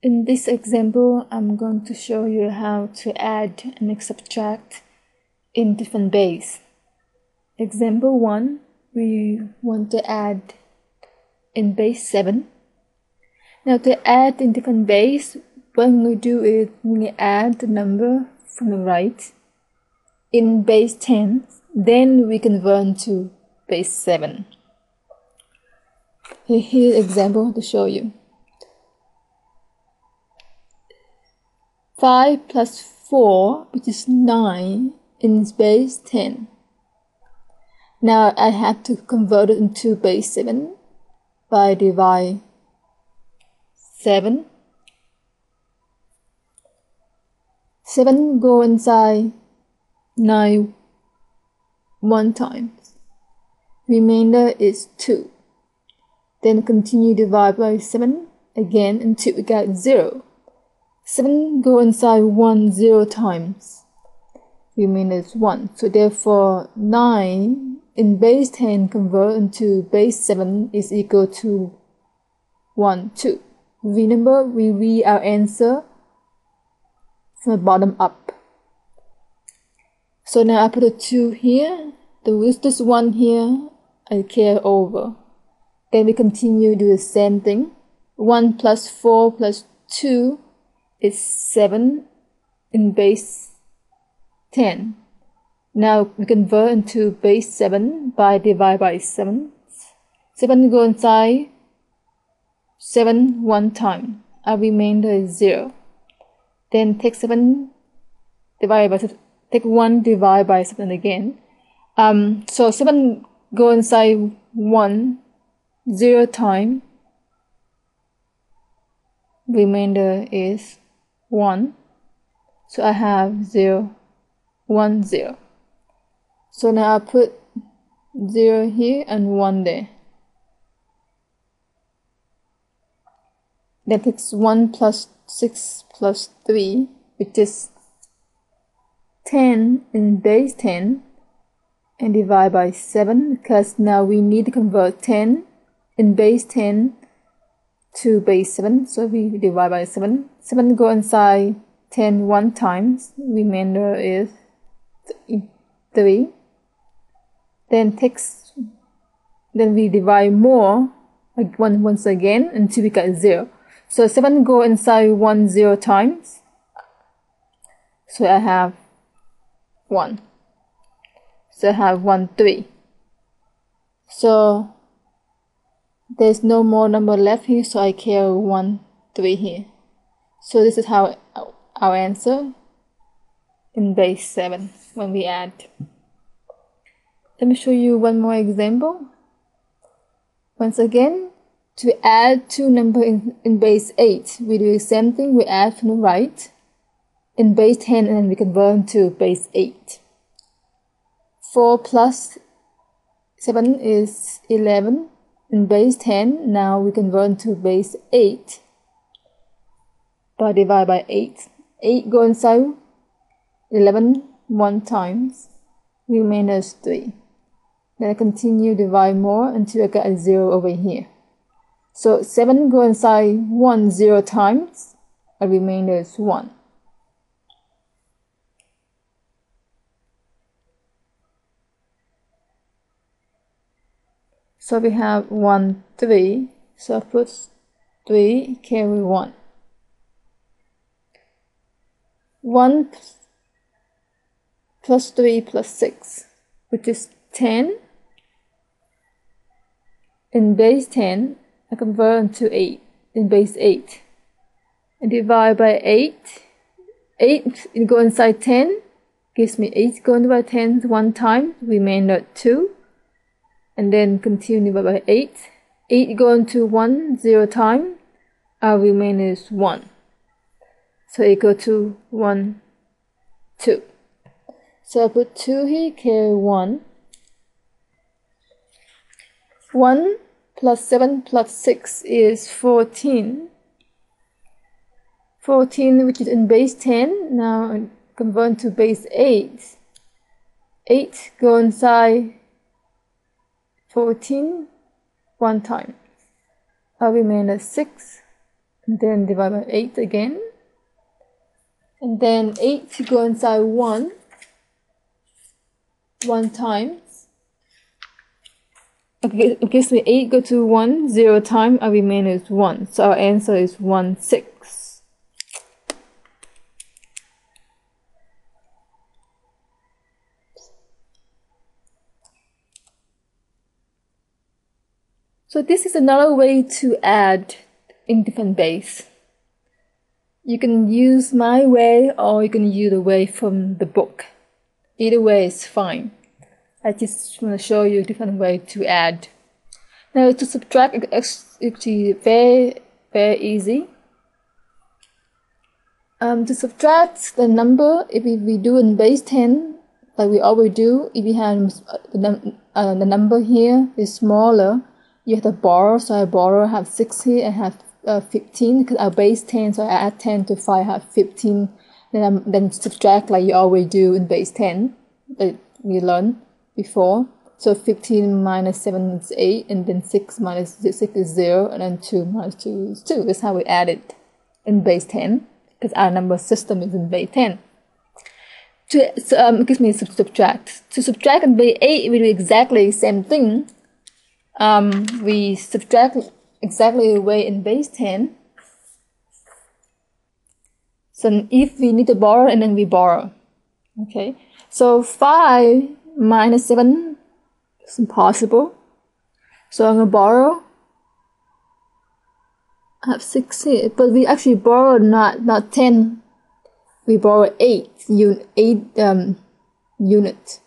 In this example, I'm going to show you how to add and subtract in different base. Example 1, we want to add in base 7. Now to add in different base, what we do is we add the number from the right in base 10, then we convert to base 7. Here's an example to show you. 5 plus 4, which is 9, in base 10. Now I have to convert it into base 7 by divide 7. 7 go inside 9 one time. Remainder is 2. Then continue divide by 7 again until we get 0. 7 go inside 1 0 times. Remainder is 1. So therefore 9 in base 10 convert into base 7 is equal to 1 2. Remember, we read our answer from the bottom up. So now I put a 2 here. This 1 here I carry over. Then we continue to do the same thing. 1 plus 4 plus 2 is 7 in base 10. Now we convert into base 7 by divide by 7. 7 go inside 7 one time. Our remainder is 0. Then take 7 divide by 7. Take 1 divide by 7 again. So 7 go inside 1 0 time. Remainder is 1. So I have 0 1 0. So now I put 0 here and 1 there. That takes 1 plus 6 plus 3, which is 10 in base 10, and divide by 7, because now we need to convert 10 in base 10 to base 7. So we divide by 7. 7 go inside 10 one times. Remainder is 3. Then we divide more once again until we get 0. So 7 go inside 1 0 times. So I have 1. So I have 1 3. So there's no more number left here, so I carry 1 3 here. So this is how our answer in base 7 when we add. Let me show you one more example. Once again, to add two numbers in base 8, we do the same thing. We add from the right in base 10 and then we convert to base 8. 4 plus 7 is 11 in base 10. Now we convert to base 8 by divide by 8. 8 go inside 11 one times. Remainder is 3. Then I continue divide more until I get a 0 over here. So 7 go inside 1 0 times. A remainder is 1. So we have 1 3. So I put 3 carry 1. 1 plus 3 plus 6, which is 10. In base 10, I convert to 8 in base 8. And divide by 8. 8 go inside 10, gives me 8 going by 10 one time, remainder 2. And then continue by 8. 8 go into 1 0 time, our remainder is 1. So equal to 1 2. So I put 2 here, carry 1. 1 plus 7 plus 6 is 14. 14, which is in base 10. Now I convert to base 8. 8 go inside 14 one time. Our remainder 6. and then divide by 8 again, and then 8 to go inside 1 times. Okay, it gives me 8 go to 1 0 times, our remainder is 1, so our answer is 1 6. So this is another way to add in different base. You can use my way or you can use the way from the book. Either way is fine. I just want to show you a different way to add. Now to subtract, it's actually very easy. To subtract the number, if we do in base 10, like we always do, if we have the number here is smaller, you have to borrow. So I borrow, have 6 here and have 15 because our base 10, so I add 10 to 5, have 15. Then subtract like you always do in base 10 that we learned before. So 15 minus 7 is 8, and then 6 minus 6 is 0, and then 2 minus 2 is 2. That's how we add it in base 10 because our number system is in base 10. It gives me subtract. To subtract in base 8, we do exactly the same thing. We subtract exactly the way in base 10. So if we need to borrow, and then we borrow. Okay, so 5 minus 7 is impossible. So I'm going to borrow. I have 6 here, but we actually borrow not 10. We borrow 8 unit.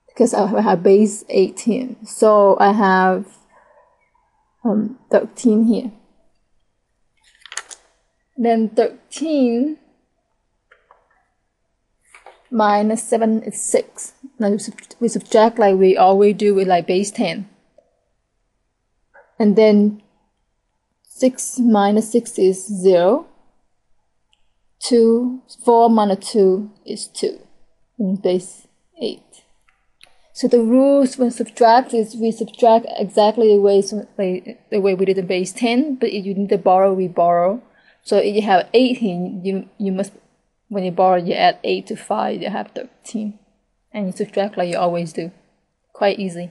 Because I have base 8 here. So I have 13 here. Then 13 minus 7 is 6. Now we subtract like we always do with like base 10. And then 6 minus 6 is 0. 4 minus 2 is 2 in base 8. So the rules when subtract is we subtract exactly the way we did in base 10, but if you need to borrow, we borrow. So if you have 8 here, you must, when you borrow, you add 8 to 5, you have 13. And you subtract like you always do. Quite easy.